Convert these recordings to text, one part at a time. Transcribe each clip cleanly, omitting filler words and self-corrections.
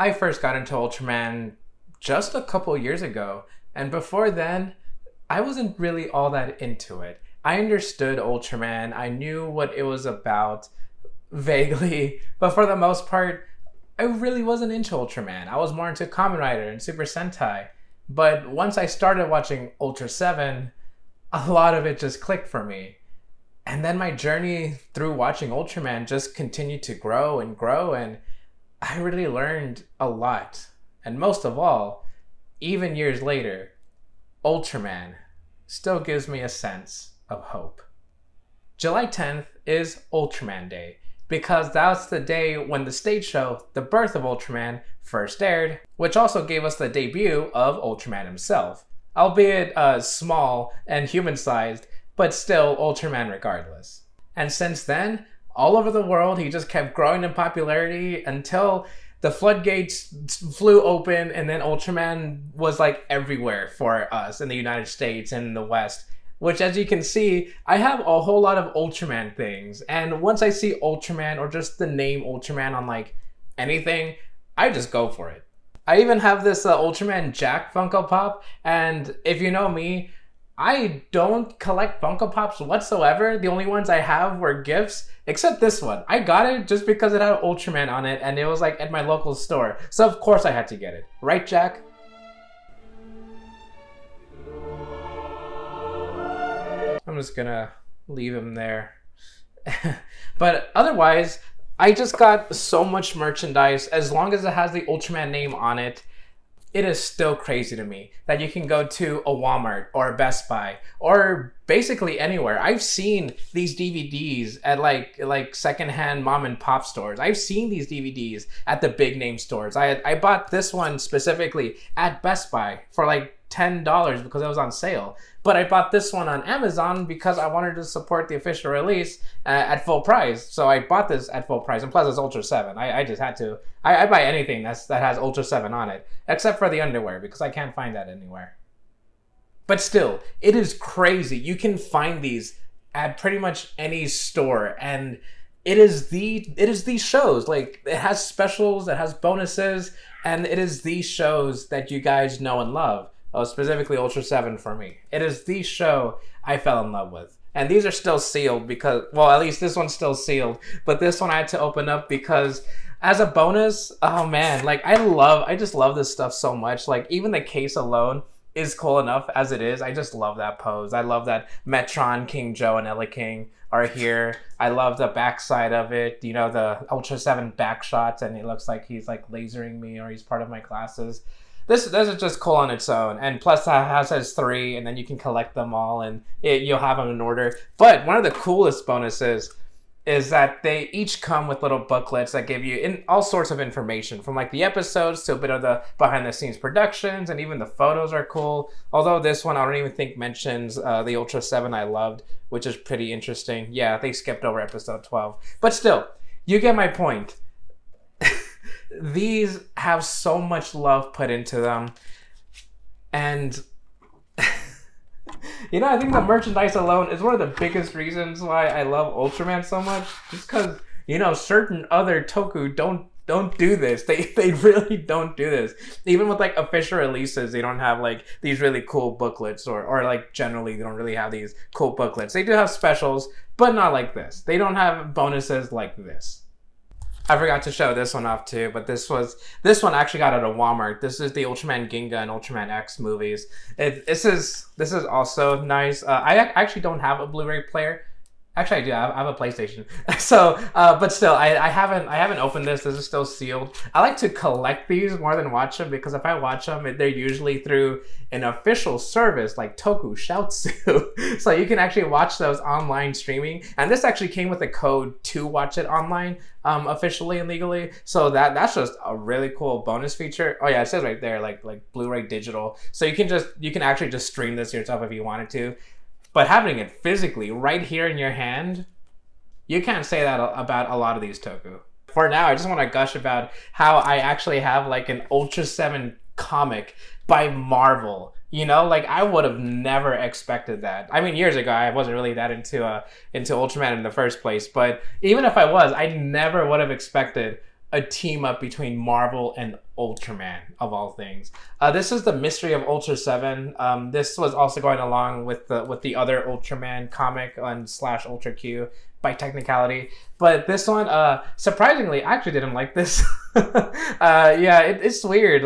I first got into Ultraman just a couple years ago, and before then, I wasn't really all that into it. I understood Ultraman, I knew what it was about vaguely, but for the most part, I really wasn't into Ultraman. I was more into Kamen Rider and Super Sentai. But once I started watching Ultra 7, a lot of it just clicked for me. And then my journey through watching Ultraman just continued to grow, and I really learned a lot. And most of all, even years later, Ultraman still gives me a sense of hope. July 10th is Ultraman Day, because that's the day when the stage show, The Birth of Ultraman, first aired, which also gave us the debut of Ultraman himself, albeit small and human-sized, but still Ultraman regardless. And since then, all over the world, he just kept growing in popularity until the floodgates flew open, and then Ultraman was like everywhere for us in the United States and in the West. Which, as you can see, I have a whole lot of Ultraman things. And once I see Ultraman or just the name Ultraman on like anything, I just go for it. I even have this Ultraman Jack Funko Pop. And if you know me, I don't collect Funko Pops whatsoever. The only ones I have were gifts, except this one. I got it just because it had Ultraman on it and it was like at my local store. So of course I had to get it. Right, Jack? I'm just gonna leave him there. But otherwise, I just got so much merchandise. As long as it has the Ultraman name on it, it is still crazy to me that you can go to a Walmart or a Best Buy or basically anywhere. I've seen these DVDs at like secondhand mom and pop stores. I've seen these DVDs at the big name stores. I bought this one specifically at Best Buy for like $10 because it was on sale. But I bought this one on Amazon because I wanted to support the official release at full price. So I bought this at full price, and plus it's Ultra 7. I just had to. I buy anything that has Ultra 7 on it, except for the underwear because I can't find that anywhere. But still, it is crazy. You can find these at pretty much any store, and it is these shows. Like, it has specials, it has bonuses, and it is these shows that you guys know and love. Oh, specifically Ultra 7 for me. It is the show I fell in love with. And these are still sealed because, well, at least this one's still sealed. But this one I had to open up because as a bonus, oh man, like I just love this stuff so much. Like, even the case alone is cool enough as it is. I just love that pose. I love that Metron, King Joe, and Ella King are here. I love the backside of it. You know, the Ultra 7 back shots, and it looks like he's like lasering me or he's part of my classes. This is just cool on its own, and plus it has 3, and then you can collect them all, and you'll have them in order. But one of the coolest bonuses is that they each come with little booklets that give you all sorts of information, from like the episodes to a bit of the behind-the-scenes productions, and even the photos are cool. Although this one I don't even think mentions the Ultra 7 I loved, which is pretty interesting. Yeah, they skipped over episode 12. But still, you get my point. These have so much love put into them, and you know, I think the merchandise alone is one of the biggest reasons why I love Ultraman so much. Just because, you know, certain other toku don't do this. They really don't do this. Even with like official releases, they don't have like these really cool booklets, or like generally they don't really have these cool booklets. They do have specials, but not like this. They don't have bonuses like this. I forgot to show this one off too, but this one actually got out of Walmart. This is the Ultraman Ginga and Ultraman X movies. This is also nice. I actually don't have a Blu-ray player. Actually, I do. I have a PlayStation. So, but still, I haven't opened this. This is still sealed. I like to collect these more than watch them, because if I watch them, they're usually through an official service like Toku Shoutsu. So you can actually watch those online streaming. And this actually came with a code to watch it online, officially and legally. So that's just a really cool bonus feature. Oh yeah, it says right there, like Blu-ray digital. So you can actually just stream this yourself if you wanted to. But having it physically right here in your hand, you can't say that about a lot of these toku. For now, I just want to gush about how I actually have like an Ultra 7 comic by Marvel. You know, like I would have never expected that. I mean, years ago, I wasn't really that into Ultraman in the first place. But even if I was, I never would have expected a team up between Marvel and Ultraman of all things. This is the Mystery of Ultra 7. This was also going along with the other Ultraman comic on / Ultra Q by technicality, but this one, surprisingly, I actually didn't like this. Yeah, it's weird.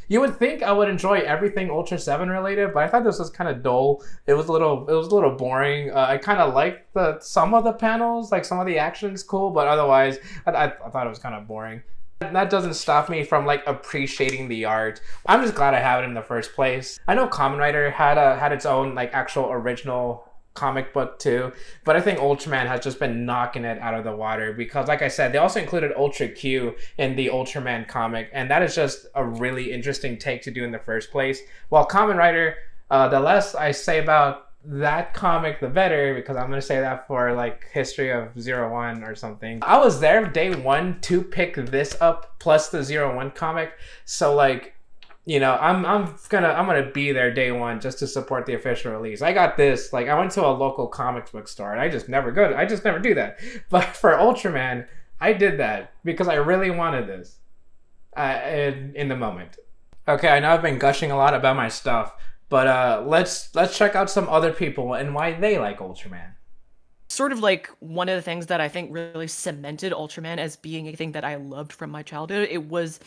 You would think I would enjoy everything Ultra 7 related, but I thought this was kind of dull. It was a little boring. I kind of liked some of the panels, like some of the action's cool, but otherwise, I thought it was kind of boring. That doesn't stop me from like appreciating the art. I'm just glad I have it in the first place. I know Kamen Rider had its own like actual original comic book too, but I think Ultraman has just been knocking it out of the water because, like I said, they also included Ultra Q in the Ultraman comic, and that is just a really interesting take to do in the first place. While Kamen Rider, the less I say about that comic, the better, because I'm gonna say that for like History of 01 or something. I was there day one to pick this up plus the 01 comic, so like, you know, I'm gonna be there day one just to support the official release. I got this, like I went to a local comics book store and I just never do that. But for Ultraman, I did that because I really wanted this in the moment. Okay, I know I've been gushing a lot about my stuff, but let's check out some other people and why they like Ultraman. Sort of like one of the things that I think really cemented Ultraman as being a thing that I loved from my childhood, it was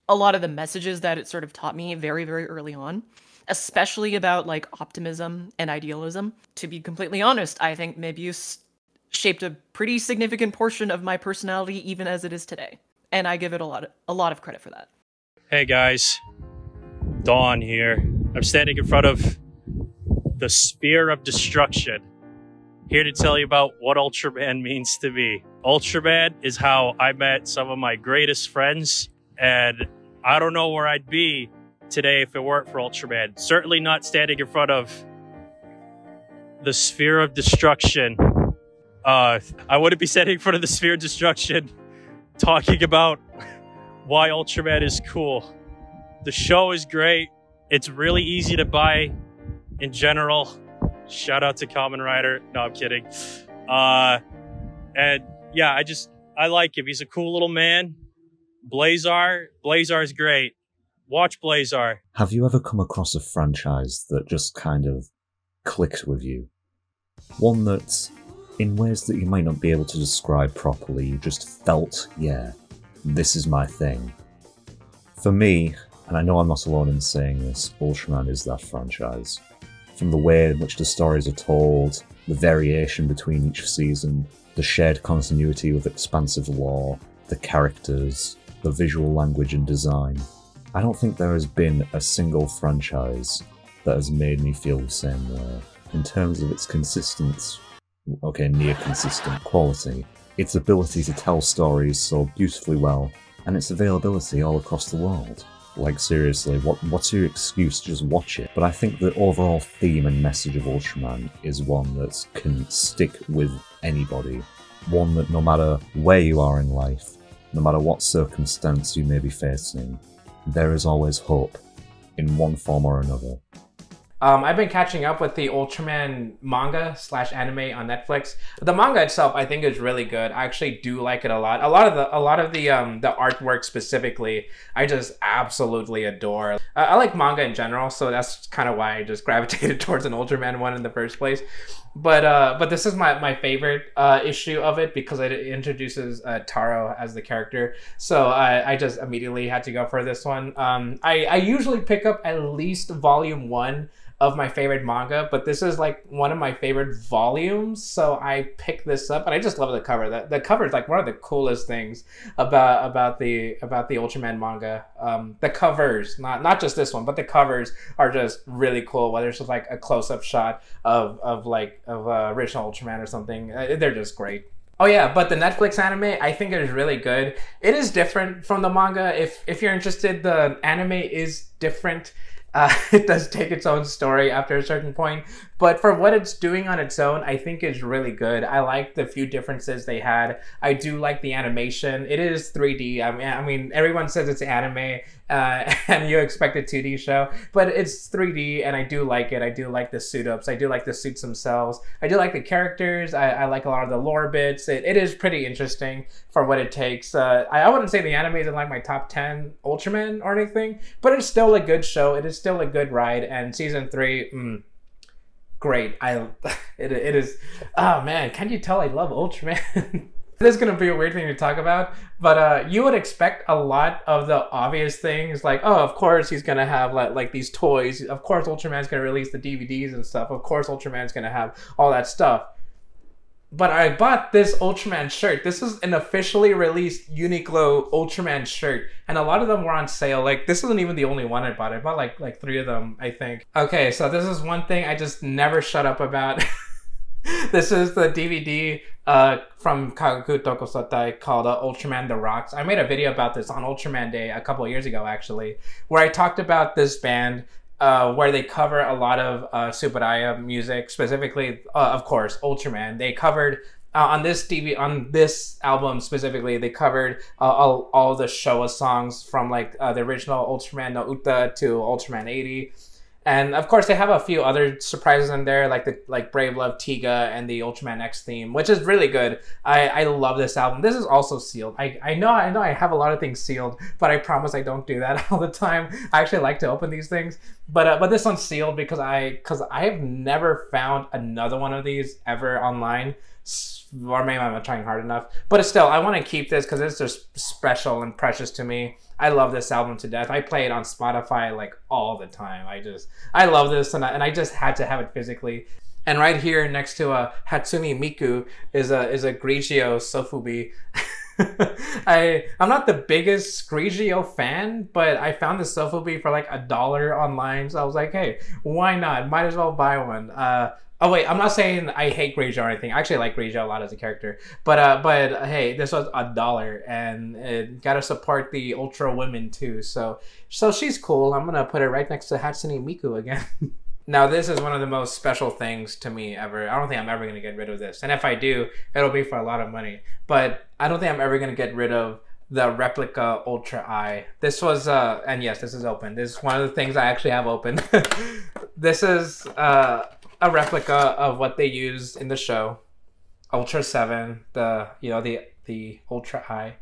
a lot of the messages that it sort of taught me very, very early on, especially about like optimism and idealism. To be completely honest, I think Mebius shaped a pretty significant portion of my personality even as it is today. And I give it a lot of credit for that. Hey guys, Dawn here. I'm standing in front of the Sphere of Destruction, here to tell you about what Ultraman means to me. Ultraman is how I met some of my greatest friends, and I don't know where I'd be today if it weren't for Ultraman. Certainly not standing in front of the Sphere of Destruction. I wouldn't be standing in front of the Sphere of Destruction talking about why Ultraman is cool. The show is great. It's really easy to buy in general. Shout out to Kamen Rider. No, I'm kidding. And yeah, I like him. He's a cool little man. Blazar's great. Watch Blazar. Have you ever come across a franchise that just kind of clicked with you? One that, in ways that you might not be able to describe properly, you just felt, yeah, this is my thing. For me, and I know I'm not alone in saying this, Ultraman is that franchise. From the way in which the stories are told, the variation between each season, the shared continuity with expansive lore, the characters, the visual language and design. I don't think there has been a single franchise that has made me feel the same way. In terms of its near consistent quality, its ability to tell stories so beautifully well, and its availability all across the world. Like seriously, what's your excuse to just watch it? But I think the overall theme and message of Ultraman is one that can stick with anybody. One that no matter where you are in life, no matter what circumstance you may be facing, there is always hope, in one form or another. I've been catching up with the Ultraman manga / anime on Netflix. The manga itself, I think, is really good. I actually do like it a lot. A lot of the artwork specifically, I just absolutely adore. I like manga in general, so that's kind of why I just gravitated towards an Ultraman one in the first place. But this is my favorite issue of it because it introduces Taro as the character. So I just immediately had to go for this one. I usually pick up at least volume 1 of my favorite manga, but this is like one of my favorite volumes, so I picked this up and I just love the cover. The cover is like one of the coolest things about the Ultraman manga. The covers, not just this one, but the covers are just really cool. Whether it's just like a close-up shot of original Ultraman or something, they're just great. Oh yeah, but the Netflix anime, I think it is really good. It is different from the manga. If you're interested, the anime is different. It does take its own story after a certain point, But for what it's doing on its own, I think it's really good. I like the few differences they had. I do like the animation. It is 3D. I mean, everyone says it's anime, and you expect a 2D show, but it's 3D, and I do like it. I do like the suit-ups. I do like the suits themselves. I do like the characters. I like a lot of the lore bits. It is pretty interesting for what it takes. I wouldn't say the anime is in like my top 10 Ultraman or anything, but it's still a good show. It is still a good ride, and season 3, great. It is. Oh man, can you tell I love Ultraman? This is gonna be a weird thing to talk about, but you would expect a lot of the obvious things, like, oh, of course he's gonna have like these toys. Of course Ultraman's gonna release the DVDs and stuff. Of course Ultraman's gonna have all that stuff. But I bought this Ultraman shirt. This is an officially released Uniqlo Ultraman shirt, and a lot of them were on sale. Like, this isn't even the only one I bought. I bought like 3 of them, I think. Okay, so this is one thing I just never shut up about. This is the DVD from Kagaku Tokusotai called Ultraman The Rocks. I made a video about this on Ultraman Day a couple of years ago, actually, where I talked about this band where they cover a lot of Subaraya music, specifically, of course, Ultraman. They covered on this album specifically, they covered all the Showa songs from like the original Ultraman no Uta to Ultraman 80. And of course, they have a few other surprises in there, like Brave Love Tiga and the Ultraman X theme, which is really good. I love this album. This is also sealed. I know I have a lot of things sealed, but I promise I don't do that all the time. I actually like to open these things, but this one's sealed because I have never found another one of these ever online. Or maybe I'm not trying hard enough, but still, I want to keep this because it's just special and precious to me. I love this album to death. I play it on Spotify like all the time. I love this, and I just had to have it physically. And right here next to Hatsune Miku is a Grigio Sofubi. I'm not the biggest Grigio fan, but I found the Sofubi for like $1 online, so I was like, hey, why not? Might as well buy one. Oh wait, I'm not saying I hate Grigio or anything. I actually like Grigio a lot as a character. But hey, this was $1, and it gotta support the Ultra women too. So she's cool. I'm gonna put it right next to Hatsune Miku again. Now this is one of the most special things to me ever. I don't think I'm ever gonna get rid of this. And if I do, it'll be for a lot of money. But I don't think I'm ever gonna get rid of the replica Ultra Eye. This was and yes, this is open. This is one of the things I actually have open. This is a replica of what they used in the show, Ultra 7, the Ultra Eye.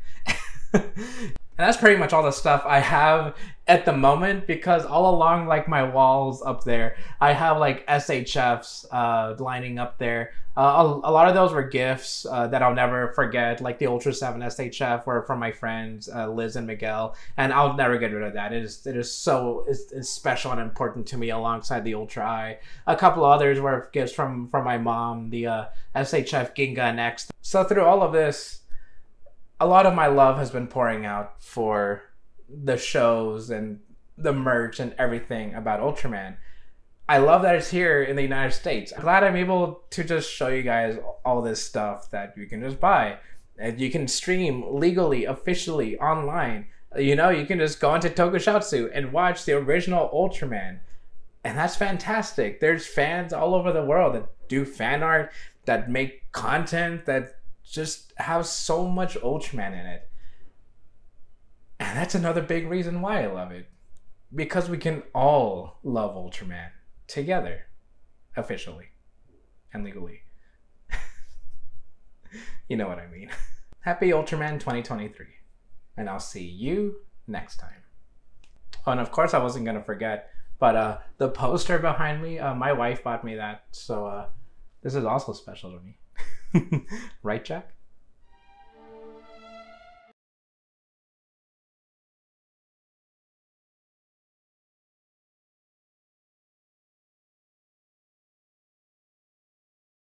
And that's pretty much all the stuff I have at the moment, because all along like my walls up there, I have like SHFs lining up there. A lot of those were gifts that I'll never forget, like the Ultra 7 SHF were from my friends Liz and Miguel, and I'll never get rid of that. It is so special and important to me, alongside the Ultra Eye. A couple of others were gifts from my mom, the SHF Ginga and X. So through all of this, a lot of my love has been pouring out for the shows and the merch and everything about Ultraman. I love that it's here in the United States. I'm glad I'm able to just show you guys all this stuff that you can just buy. And you can stream legally, officially, online. You know, you can just go into Tokusatsu and watch the original Ultraman. And that's fantastic. There's fans all over the world that do fan art, that make content, that just have so much Ultraman in it. And that's another big reason why I love it. Because we can all love Ultraman together, officially and legally. You know what I mean. Happy Ultraman 2023. And I'll see you next time. Oh, and of course I wasn't going to forget, but the poster behind me, my wife bought me that. So this is also special to me. Right, Jack?